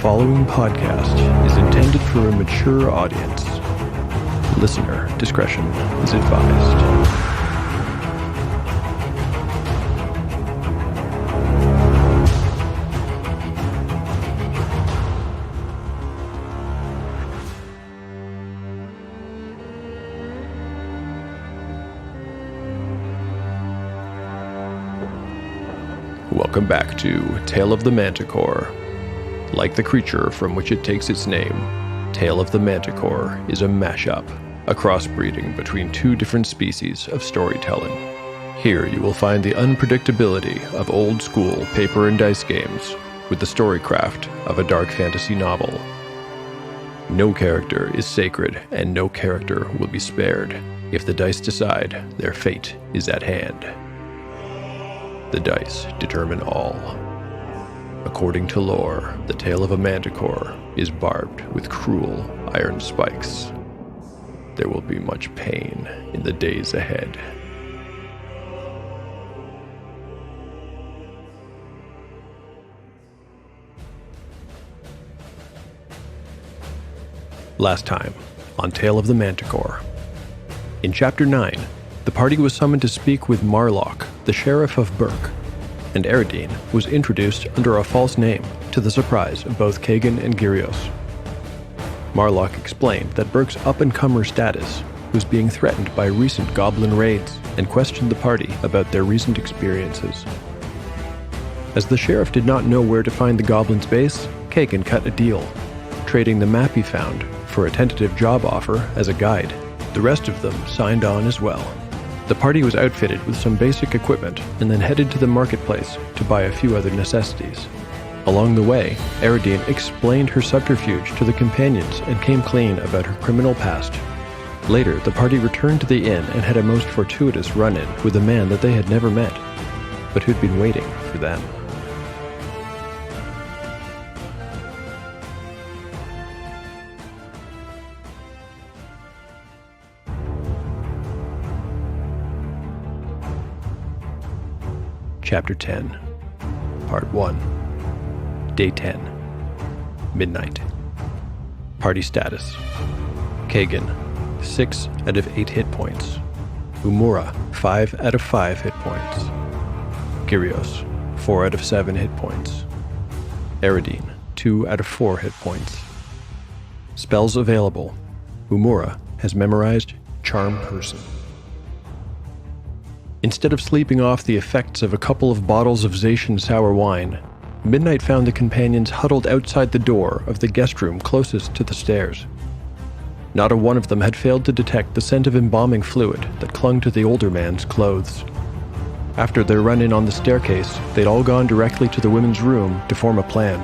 following podcast is intended for a mature audience. Listener discretion is advised. Welcome back to Tale of the Manticore. Like the creature from which it takes its name, Tale of the Manticore is a mashup, a crossbreeding between two different species of storytelling. Here you will find the unpredictability of old-school paper and dice games with the storycraft of a dark fantasy novel. No character is sacred, and no character will be spared if the dice decide their fate is at hand. The dice determine all. According to lore, the tale of a manticore is barbed with cruel iron spikes. There will be much pain in the days ahead. Last time on Tale of the Manticore. In Chapter 9, the party was summoned to speak with Marlock, the sheriff of Burke, and Eridine was introduced under a false name to the surprise of both Kagan and Gyrios. Marlock explained that Burke's up-and-comer status was being threatened by recent goblin raids and questioned the party about their recent experiences. As the sheriff did not know where to find the goblin's base, Kagan cut a deal, trading the map he found for a tentative job offer as a guide. The rest of them signed on as well. The party was outfitted with some basic equipment and then headed to the marketplace to buy a few other necessities. Along the way, Eridine explained her subterfuge to the companions and came clean about her criminal past. Later, the party returned to the inn and had a most fortuitous run-in with a man that they had never met, but who'd been waiting for them. Chapter 10, Part 1, Day 10, Midnight. Party status: Kagan, 6 out of 8 hit points. Umura, 5 out of 5 hit points. Gyrios, 4 out of 7 hit points. Eridine, 2 out of 4 hit points. Spells available: Umura has memorized Charm Person. Instead of sleeping off the effects of a couple of bottles of Zacian sour wine, Midnight found the companions huddled outside the door of the guest room closest to the stairs. Not a one of them had failed to detect the scent of embalming fluid that clung to the older man's clothes. After their run-in on the staircase, they'd all gone directly to the women's room to form a plan.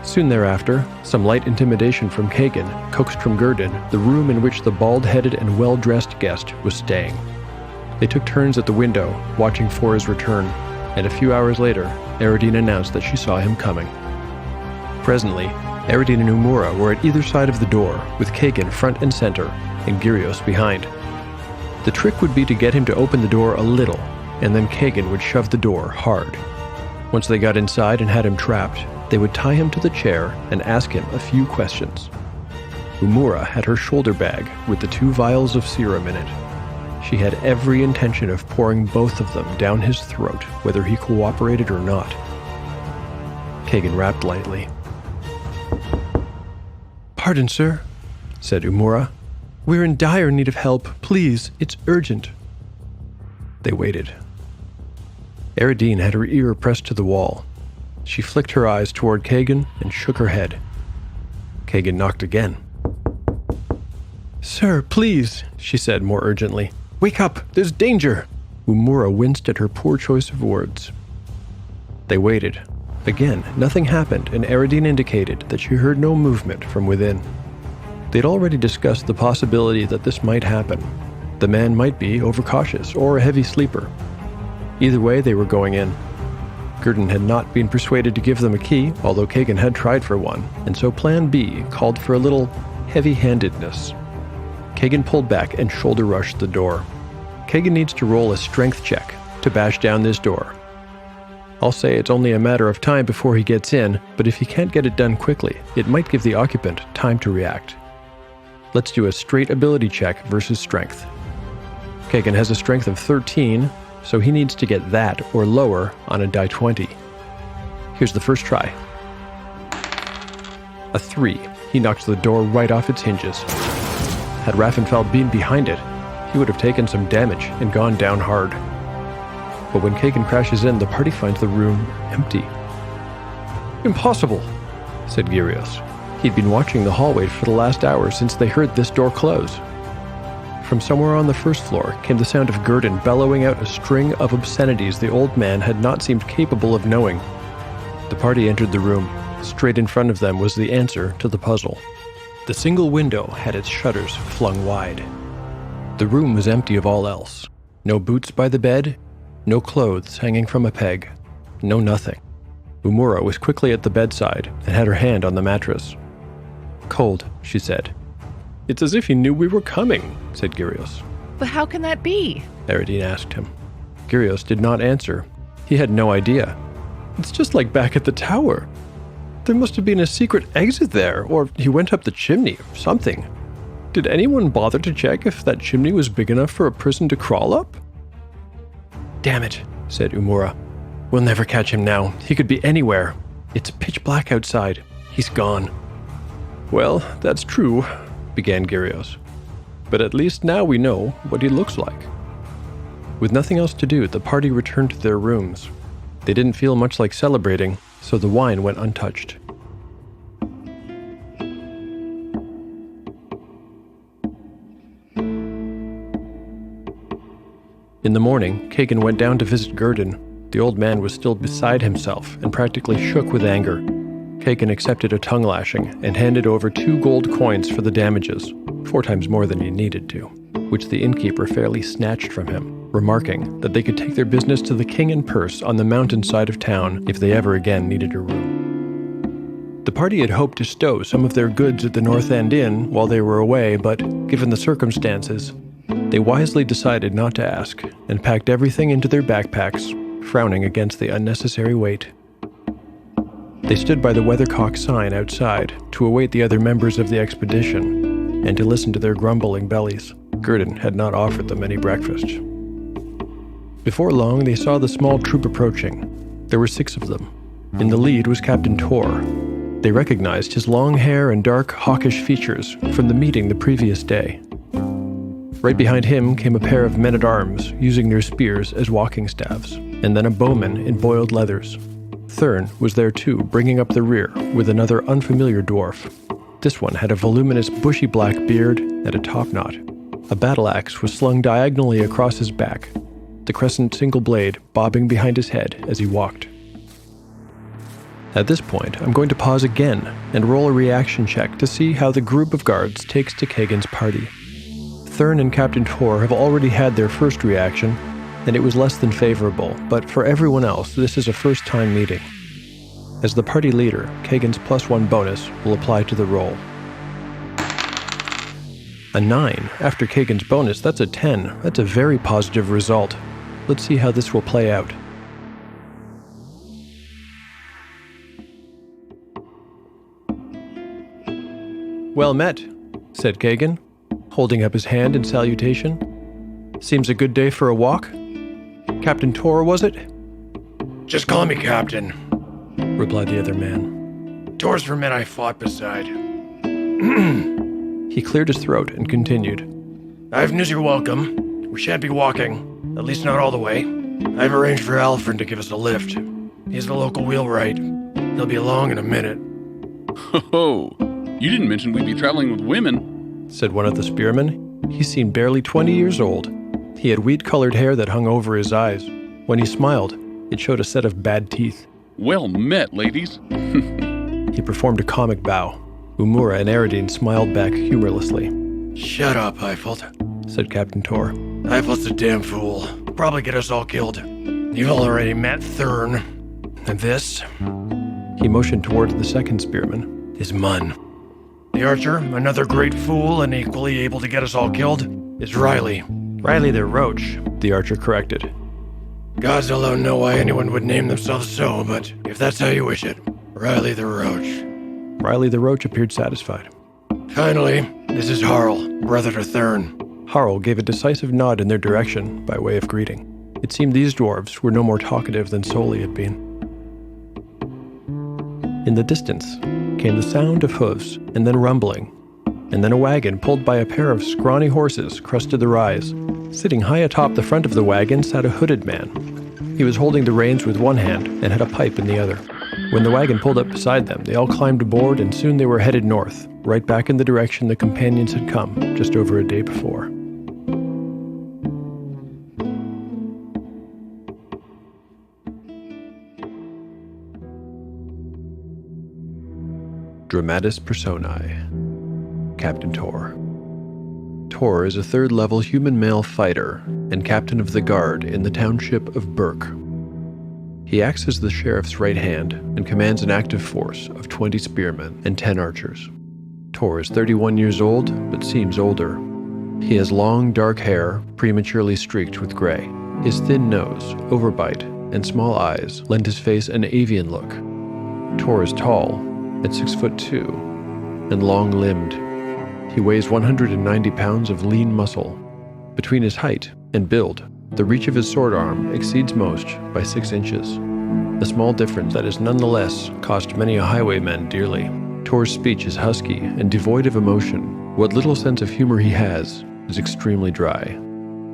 Soon thereafter, some light intimidation from Kagan coaxed from Gurdon the room in which the bald-headed and well-dressed guest was staying. They took turns at the window, watching for his return, and a few hours later, Eridine announced that she saw him coming. Presently, Eridine and Umura were at either side of the door, with Kagan front and center, and Gyrios behind. The trick would be to get him to open the door a little, and then Kagan would shove the door hard. Once they got inside and had him trapped, they would tie him to the chair and ask him a few questions. Umura had her shoulder bag with the 2 vials of serum in it. She had every intention of pouring both of them down his throat, whether he cooperated or not. Kagan rapped lightly. "Pardon, sir," said Umura. "We're in dire need of help. Please, it's urgent." They waited. Eridine had her ear pressed to the wall. She flicked her eyes toward Kagan and shook her head. Kagan knocked again. "Sir, please," she said more urgently. "Wake up! There's danger!" Umura winced at her poor choice of words. They waited. Again, nothing happened, and Eridine indicated that she heard no movement from within. They'd already discussed the possibility that this might happen. The man might be overcautious or a heavy sleeper. Either way, they were going in. Gurdon had not been persuaded to give them a key, although Kagan had tried for one, and so Plan B called for a little heavy-handedness. Kagan pulled back and shoulder-rushed the door. Kagan needs to roll a strength check to bash down this door. I'll say it's only a matter of time before he gets in, but if he can't get it done quickly, it might give the occupant time to react. Let's do a straight ability check versus strength. Kagan has a strength of 13, so he needs to get that or lower on a die 20. Here's the first try. A 3. He knocks the door right off its hinges. Had Raffenfeld been behind it, he would have taken some damage and gone down hard. But when Kagan crashes in, the party finds the room empty. "Impossible," said Gyrios. He'd been watching the hallway for the last hour since they heard this door close. From somewhere on the first floor came the sound of Gurdon bellowing out a string of obscenities the old man had not seemed capable of knowing. The party entered the room. Straight in front of them was the answer to the puzzle. The single window had its shutters flung wide. The room was empty of all else. No boots by the bed, no clothes hanging from a peg, no nothing. Umura was quickly at the bedside and had her hand on the mattress. "Cold," she said. "It's as if he knew we were coming," said Gyrios. But how can that be? Aradine asked him. Gyrios did not answer. He had no idea. "It's just like back at the tower. There must have been a secret exit there, or he went up the chimney or something. Did anyone bother to check if that chimney was big enough for a person to crawl up?" "Damn it," said Umura. "We'll never catch him now. He could be anywhere. It's pitch black outside. He's gone." "Well, that's true," began Gyrios. "But at least now we know what he looks like." With nothing else to do, the party returned to their rooms. They didn't feel much like celebrating, so the wine went untouched. In the morning, Kagan went down to visit Gurdon. The old man was still beside himself and practically shook with anger. Kagan accepted a tongue lashing and handed over 2 gold coins for the damages, 4 times more than he needed to, which the innkeeper fairly snatched from him, remarking that they could take their business to the King and Purse on the mountain side of town if they ever again needed a room. The party had hoped to stow some of their goods at the North End Inn while they were away, but given the circumstances, they wisely decided not to ask and packed everything into their backpacks, frowning against the unnecessary weight. They stood by the weathercock sign outside to await the other members of the expedition and to listen to their grumbling bellies. Gurdon had not offered them any breakfast. Before long, they saw the small troop approaching. There were 6 of them. In the lead was Captain Tor. They recognized his long hair and dark, hawkish features from the meeting the previous day. Right behind him came a pair of men-at-arms using their spears as walking staffs, and then a bowman in boiled leathers. Thurn was there too, bringing up the rear with another unfamiliar dwarf. This one had a voluminous bushy black beard and a topknot. A battle axe was slung diagonally across his back, the crescent single blade bobbing behind his head as he walked. At this point, I'm going to pause again and roll a reaction check to see how the group of guards takes to Kagan's party. Thurn and Captain Tor have already had their first reaction, and it was less than favorable, but for everyone else, this is a first-time meeting. As the party leader, Kagan's +1 bonus will apply to the roll. A 9. After Kagan's bonus, that's a 10. That's a very positive result. Let's see how this will play out. "Well met," said Kagan, holding up his hand in salutation. "Seems a good day for a walk. Captain Tor, was it?" "Just call me Captain," replied the other man. "Tor's for men I fought beside." He cleared his throat and continued. "I've news you're welcome. We shan't be walking, at least not all the way. I've arranged for Alfred to give us a lift. He's the local wheelwright. He'll be along in a minute." "Ho-ho! You didn't mention we'd be traveling with women," said one of the spearmen. He seemed barely 20 years old. He had wheat-colored hair that hung over his eyes. When he smiled, it showed a set of bad teeth. "Well met, ladies." He performed a comic bow. Umura and Aradine smiled back humorlessly. "Shut up, Eifelt," said Captain Tor. "Eifelt's a damn fool. He'll probably get us all killed. You've already met Thurn. And this," he motioned towards the second spearman, "is Munn. The archer, another great fool and equally able to get us all killed, is Riley." "Riley the Roach," the archer corrected. Gods alone know why anyone would name themselves so, but if that's how you wish it, Riley the Roach. Riley the Roach appeared satisfied. Finally, this is Harl, brother to Thurn. Harl gave a decisive nod in their direction by way of greeting. It seemed these dwarves were no more talkative than Soli had been. In the distance came the sound of hooves, and then rumbling, and then a wagon pulled by a pair of scrawny horses crested the rise. Sitting high atop the front of the wagon sat a hooded man. He was holding the reins with one hand and had a pipe in the other. When the wagon pulled up beside them, they all climbed aboard, and soon they were headed north, right back in the direction the companions had come just over a day before. Dramatis personae. Captain Tor. Tor is a third-level human male fighter and captain of the guard in the township of Burke. He acts as the sheriff's right hand and commands an active force of 20 spearmen and 10 archers. Tor is 31 years old, but seems older. He has long, dark hair, prematurely streaked with gray. His thin nose, overbite, and small eyes lend his face an avian look. Tor is tall, at 6'2", and long-limbed. He weighs 190 pounds of lean muscle. Between his height and build, the reach of his sword arm exceeds most by 6 inches, a small difference that has nonetheless cost many a highwayman dearly. Tor's speech is husky and devoid of emotion. What little sense of humor he has is extremely dry.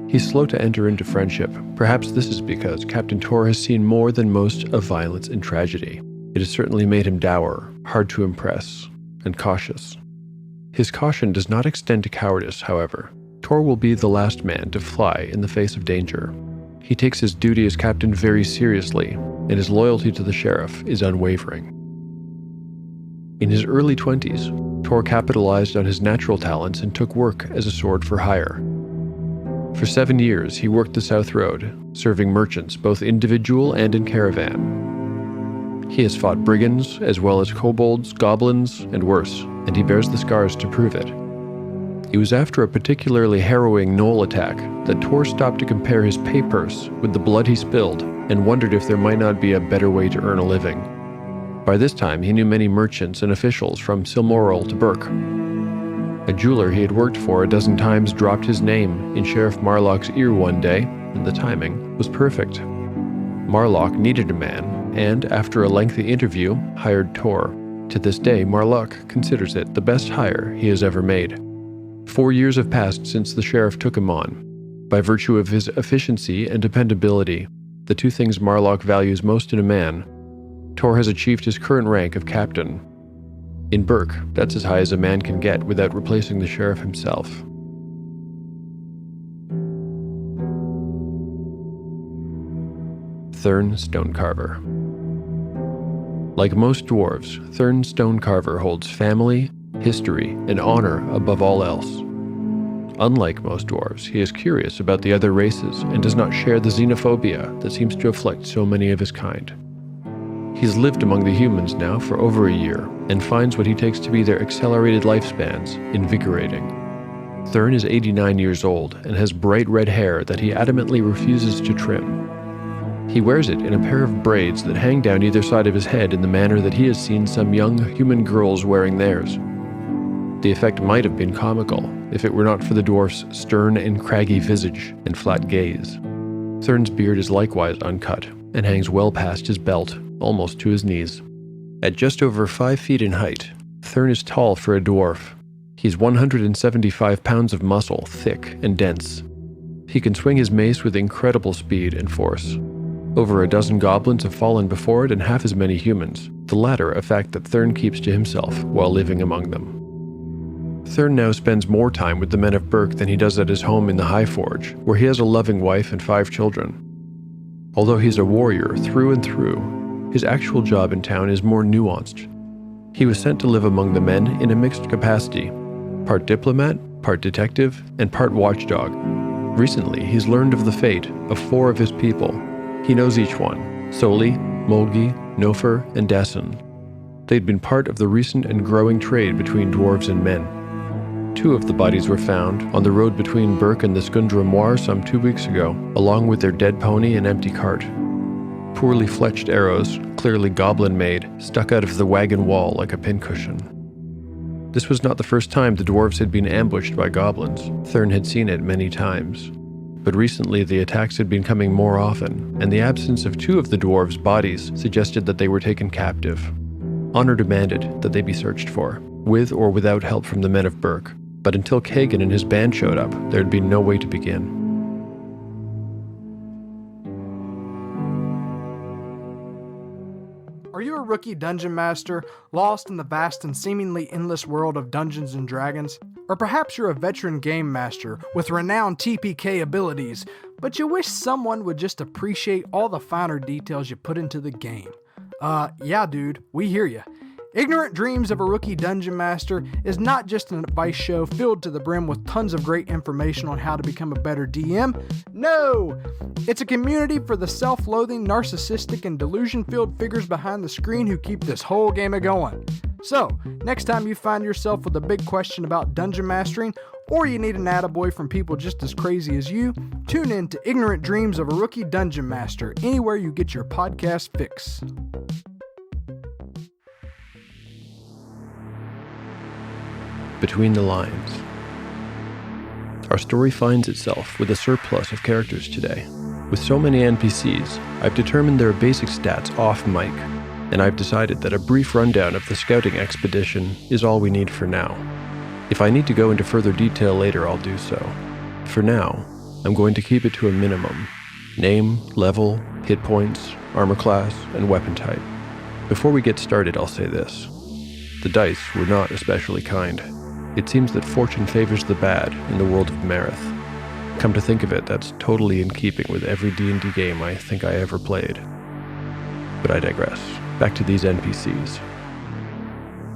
He's slow to enter into friendship. Perhaps this is because Captain Tor has seen more than most of violence and tragedy. It has certainly made him dour, hard to impress, and cautious. His caution does not extend to cowardice, however. Tor will be the last man to fly in the face of danger. He takes his duty as captain very seriously, and his loyalty to the sheriff is unwavering. In his early 20s, Tor capitalized on his natural talents and took work as a sword for hire. For 7 years, he worked the South Road, serving merchants both individual and in caravan. He has fought brigands, as well as kobolds, goblins, and worse, and he bears the scars to prove it. It was after a particularly harrowing gnoll attack that Tor stopped to compare his pay purse with the blood he spilled and wondered if there might not be a better way to earn a living. By this time, he knew many merchants and officials from Silmoral to Burke. A jeweler he had worked for a dozen times dropped his name in Sheriff Marlock's ear one day, and the timing was perfect. Marlock needed a man, and after a lengthy interview, hired Tor. To this day, Marlock considers it the best hire he has ever made. 4 years have passed since the sheriff took him on. By virtue of his efficiency and dependability, the two things Marlock values most in a man, Tor has achieved his current rank of captain. In Burke, that's as high as a man can get without replacing the sheriff himself. Thurn Stonecarver. Like most dwarves, Thurn Stonecarver holds family, history, and honor above all else. Unlike most dwarves, he is curious about the other races and does not share the xenophobia that seems to afflict so many of his kind. He's lived among the humans now for over a year and finds what he takes to be their accelerated lifespans invigorating. Thurn is 89 years old and has bright red hair that he adamantly refuses to trim. He wears it in a pair of braids that hang down either side of his head in the manner that he has seen some young human girls wearing theirs. The effect might have been comical if it were not for the dwarf's stern and craggy visage and flat gaze. Thurn's beard is likewise uncut and hangs well past his belt, almost to his knees. At just over 5 feet in height, Thurn is tall for a dwarf. He's 175 pounds of muscle, thick and dense. He can swing his mace with incredible speed and force. Over a dozen goblins have fallen before it and half as many humans, the latter a fact that Thurn keeps to himself while living among them. Thurn now spends more time with the men of Burke than he does at his home in the High Forge, where he has a loving wife and 5 children. Although he's a warrior through and through, his actual job in town is more nuanced. He was sent to live among the men in a mixed capacity, part diplomat, part detective, and part watchdog. Recently, he's learned of the fate of 4 of his people. He knows each one: Soli, Molgi, Nofer, and Dassen. They'd been part of the recent and growing trade between dwarves and men. Two of the bodies were found on the road between Burke and the Scundra Moir some 2 weeks ago, along with their dead pony and empty cart. Poorly fletched arrows, clearly goblin-made, stuck out of the wagon wall like a pincushion. This was not the first time the dwarves had been ambushed by goblins. Thurn had seen it many times. But recently the attacks had been coming more often, and the absence of two of the dwarves' bodies suggested that they were taken captive. Honor demanded that they be searched for, with or without help from the men of Burke, but until Kagan and his band showed up, there had been no way to begin. Are you a rookie dungeon master, lost in the vast and seemingly endless world of Dungeons & Dragons? Or perhaps you're a veteran game master with renowned TPK abilities, but you wish someone would just appreciate all the finer details you put into the game. Yeah dude, we hear ya. Ignorant Dreams of a Rookie Dungeon Master is not just an advice show filled to the brim with tons of great information on how to become a better DM. No! It's a community for the self-loathing, narcissistic, and delusion-filled figures behind the screen who keep this whole game a-going. So, next time you find yourself with a big question about dungeon mastering, or you need an attaboy from people just as crazy as you, tune in to Ignorant Dreams of a Rookie Dungeon Master anywhere you get your podcast fix. Between the lines. Our story finds itself with a surplus of characters today. With so many NPCs, I've determined their basic stats off mic, and I've decided that a brief rundown of the scouting expedition is all we need for now. If I need to go into further detail later, I'll do so. For now, I'm going to keep it to a minimum. Name, level, hit points, armor class, and weapon type. Before we get started, I'll say this. The dice were not especially kind. It seems that fortune favors the bad in the world of Marith. Come to think of it, that's totally in keeping with every D&D game I think I ever played. But I digress. Back to these NPCs.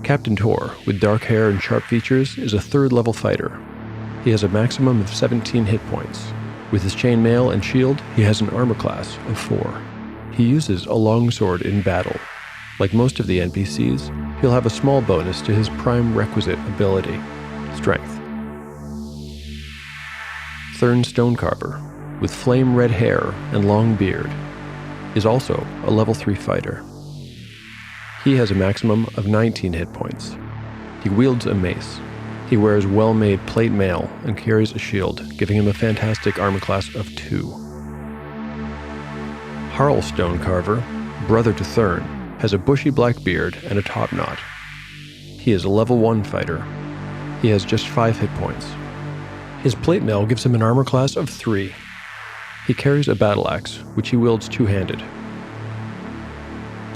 Captain Tor, with dark hair and sharp features, is a third-level fighter. He has a maximum of 17 hit points. With his chainmail and shield, he has an armor class of 4. He uses a longsword in battle. Like most of the NPCs, he'll have a small bonus to his prime requisite ability, Strength. Thurn Stonecarver, with flame red hair and long beard, is also a level 3 fighter. He has a maximum of 19 hit points. He wields a mace. He wears well-made plate mail and carries a shield, giving him a fantastic armor class of 2. Harl Stonecarver, brother to Thurn, has a bushy black beard and a top knot. He is a level 1 fighter. He has just 5 hit points. His plate mail gives him an armor class of 3. He carries a battle axe, which he wields two-handed.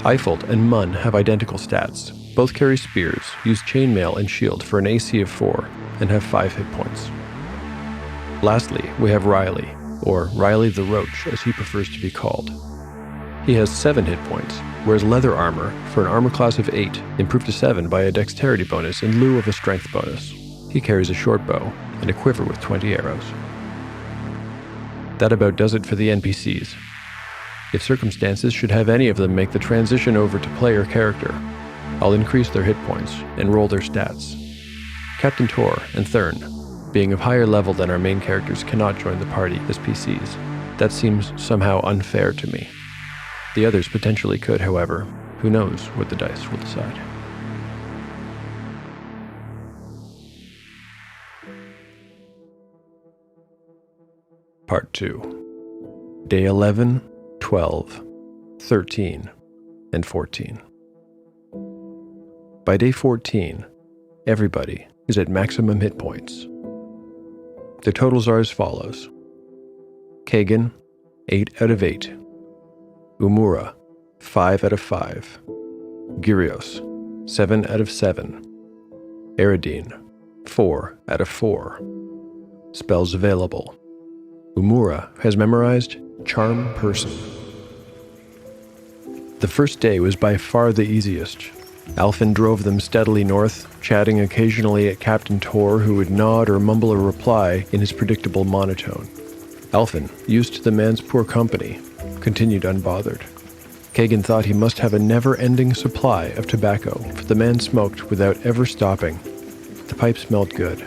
Eiffelt and Munn have identical stats. Both carry spears, use chainmail and shield for an AC of 4, and have 5 hit points. Lastly, we have Riley, or Riley the Roach as he prefers to be called. He has 7 hit points, wears leather armor for an armor class of 8, improved to 7 by a dexterity bonus in lieu of a strength bonus. He carries a short bow and a quiver with 20 arrows. That about does it for the NPCs. If circumstances should have any of them make the transition over to player character, I'll increase their hit points and roll their stats. Captain Tor and Thurn, being of higher level than our main characters, cannot join the party as PCs. That seems somehow unfair to me. The others potentially could, however. Who knows what the dice will decide. Part 2. Day 11, 12, 13, and 14. By day 14, everybody is at maximum hit points. The totals are as follows. Kagan, 8 out of 8. Umura, 5 out of 5. Gyrios, 7 out of 7. Eridine, 4 out of 4. Spells available. Umura has memorized Charm Person. The first day was by far the easiest. Alfin drove them steadily north, chatting occasionally at Captain Tor, who would nod or mumble a reply in his predictable monotone. Alfin, used to the man's poor company, continued unbothered. Kagan thought he must have a never-ending supply of tobacco, for the man smoked without ever stopping. The pipe smelled good.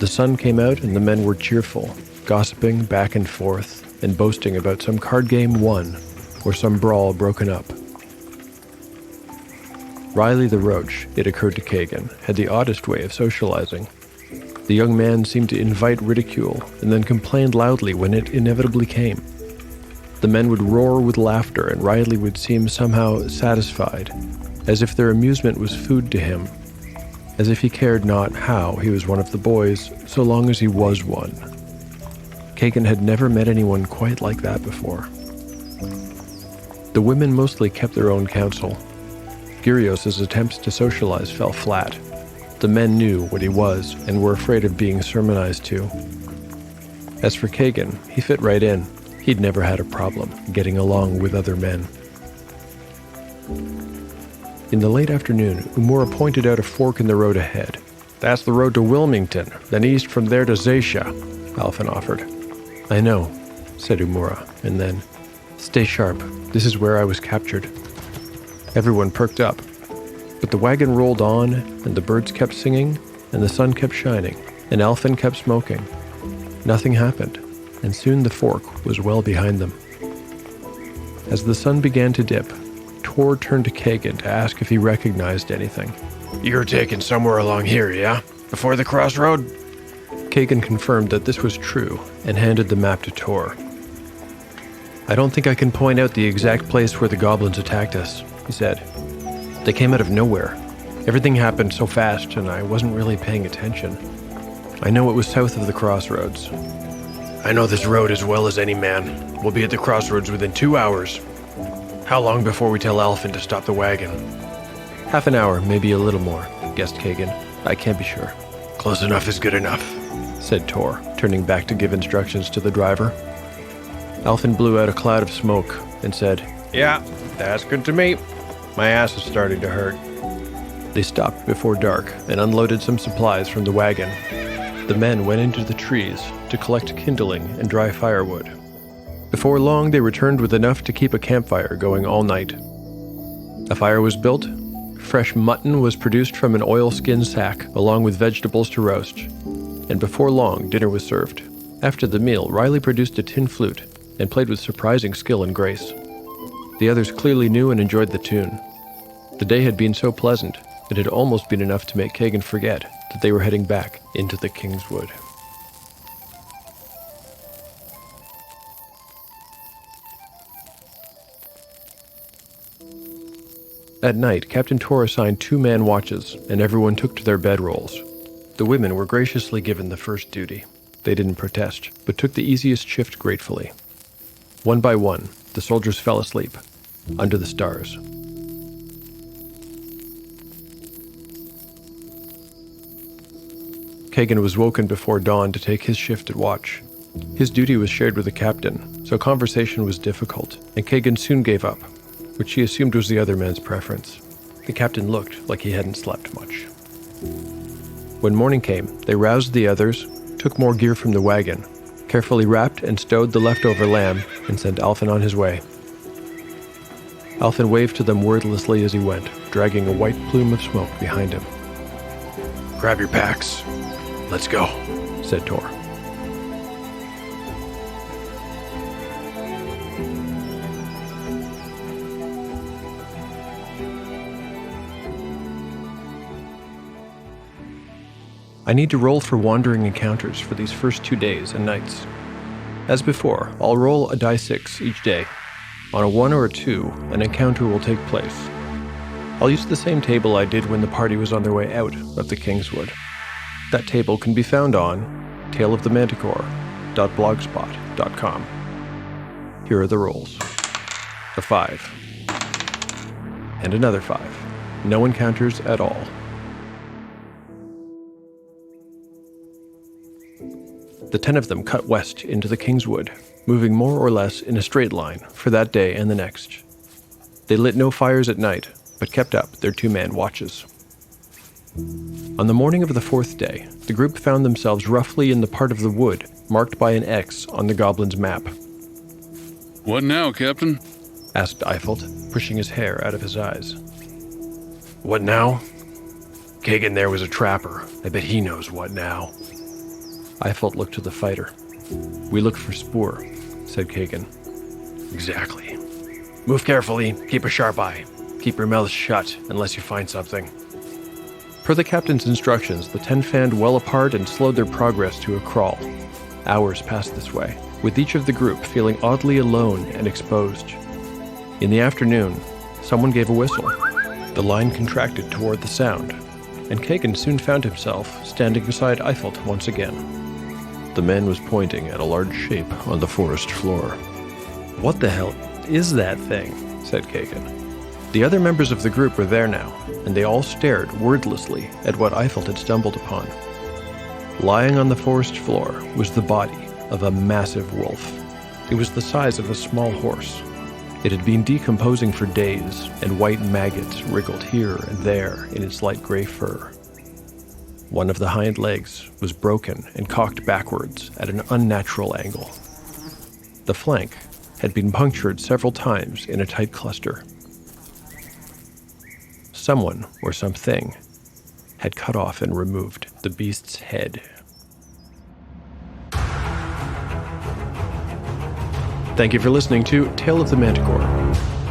The sun came out and the men were cheerful, gossiping back and forth and boasting about some card game won or some brawl broken up. Riley the Roach, it occurred to Kagan, had the oddest way of socializing. The young man seemed to invite ridicule and then complained loudly when it inevitably came. The men would roar with laughter and Riley would seem somehow satisfied, as if their amusement was food to him, as if he cared not how he was one of the boys, so long as he was one. Kagan had never met anyone quite like that before. The women mostly kept their own counsel. Gyrios' attempts to socialize fell flat. The men knew what he was and were afraid of being sermonized to. As for Kagan, he fit right in. He'd never had a problem getting along with other men. In the late afternoon, Umura pointed out a fork in the road ahead. "That's the road to Wilmington, then east from there to Zacia," Alphen offered. "I know," said Umura, and then, "Stay sharp. This is where I was captured." Everyone perked up, but the wagon rolled on, and the birds kept singing, and the sun kept shining, and Alphen kept smoking. Nothing happened, and soon the fork was well behind them. As the sun began to dip, Tor turned to Kagan to ask if he recognized anything. "You're taken somewhere along here, yeah? Before the crossroad?" Kagan confirmed that this was true and handed the map to Tor. "I don't think I can point out the exact place where the goblins attacked us," he said. "They came out of nowhere. Everything happened so fast and I wasn't really paying attention. I know it was south of the crossroads." "I know this road as well as any man. We'll be at the crossroads within 2 hours. How long before we tell Alphen to stop the wagon?" "Half an hour, maybe a little more," guessed Kagan. "I can't be sure." "Close enough is good enough," said Tor, turning back to give instructions to the driver. Alphen blew out a cloud of smoke and said, "Yeah, that's good to me. My ass is starting to hurt." They stopped before dark and unloaded some supplies from the wagon. The men went into the trees to collect kindling and dry firewood. Before long, they returned with enough to keep a campfire going all night. A fire was built, fresh mutton was produced from an oilskin sack, along with vegetables to roast, and before long, dinner was served. After the meal, Riley produced a tin flute and played with surprising skill and grace. The others clearly knew and enjoyed the tune. The day had been so pleasant, it had almost been enough to make Kagan forget that they were heading back into the Kingswood. At night, Captain Tor assigned 2-man watches, and everyone took to their bedrolls. The women were graciously given the first duty. They didn't protest, but took the easiest shift gratefully. One by one, the soldiers fell asleep, under the stars. Kagan was woken before dawn to take his shift at watch. His duty was shared with the captain, so conversation was difficult, and Kagan soon gave up, which he assumed was the other man's preference. The captain looked like he hadn't slept much. When morning came, they roused the others, took more gear from the wagon, carefully wrapped and stowed the leftover lamb, and sent Alphen on his way. Alphen waved to them wordlessly as he went, dragging a white plume of smoke behind him. "Grab your packs. Let's go," said Tor. I need to roll for wandering encounters for these first 2 days and nights. As before, I'll roll a die 6 each day. On a 1 or a 2, an encounter will take place. I'll use the same table I did when the party was on their way out of the Kingswood. That table can be found on taleofthemanticore.blogspot.com. Here are the rolls. A 5. And another 5. No encounters at all. The 10 of them cut west into the Kingswood, moving more or less in a straight line for that day and the next. They lit no fires at night, but kept up their 2-man watches. On the morning of the 4th day, the group found themselves roughly in the part of the wood marked by an X on the goblin's map. "What now, Captain?" asked Eiffelt, pushing his hair out of his eyes. "What now? Kagan there was a trapper. I bet he knows what now." Eiffel looked to the fighter. "We looked for spoor," said Kagan. Exactly. Move carefully, keep a sharp eye. Keep your mouth shut unless you find something. Per the captain's instructions, the 10 fanned well apart and slowed their progress to a crawl. Hours passed this way, with each of the group feeling oddly alone and exposed. In the afternoon, someone gave a whistle. The line contracted toward the sound, and Kagan soon found himself standing beside Eiffel once again. The man was pointing at a large shape on the forest floor. "What the hell is that thing?" said Kagan. The other members of the group were there now, and they all stared wordlessly at what Eiffel had stumbled upon. Lying on the forest floor was the body of a massive wolf. It was the size of a small horse. It had been decomposing for days, and white maggots wriggled here and there in its light gray fur. One of the hind legs was broken and cocked backwards at an unnatural angle. The flank had been punctured several times in a tight cluster. Someone, or something, had cut off and removed the beast's head. Thank you for listening to Tale of the Manticore.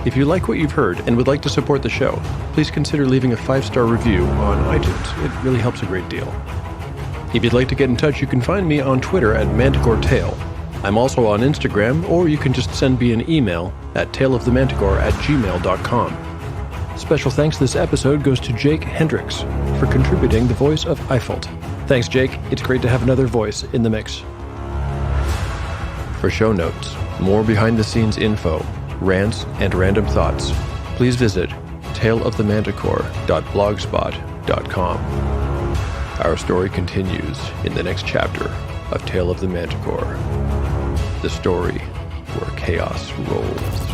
If you like what you've heard and would like to support the show, please consider leaving a 5-star review on iTunes. It really helps a great deal. If you'd like to get in touch, you can find me on Twitter at ManticoreTale. I'm also on Instagram, or you can just send me an email at taleofthemanticore@gmail.com. Special thanks this episode goes to Jake Hendricks for contributing the voice of Eiffel. Thanks, Jake. It's great to have another voice in the mix. For show notes, more behind-the-scenes info, rants, and random thoughts, please visit taleofthemanticore.blogspot.com. Our story continues in the next chapter of Tale of the Manticore, the story where chaos rolls.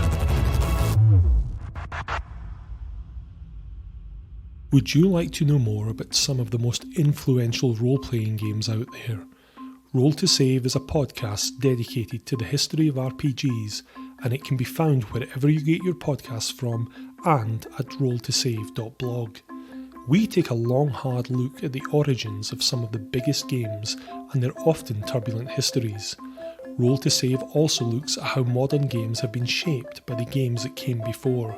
Would you like to know more about some of the most influential role-playing games out there? Roll to Save is a podcast dedicated to the history of RPGs, and it can be found wherever you get your podcasts from and at rolltosave.blog. We take a long, hard look at the origins of some of the biggest games and their often turbulent histories. Roll to Save also looks at how modern games have been shaped by the games that came before.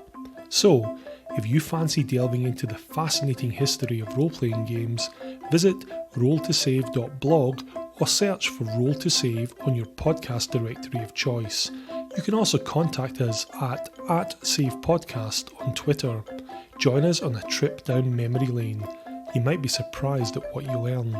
So, if you fancy delving into the fascinating history of role-playing games, visit rolltosave.blog or search for Roll to Save on your podcast directory of choice. You can also contact us at @SavePodcast on Twitter. Join us on a trip down memory lane. You might be surprised at what you learn.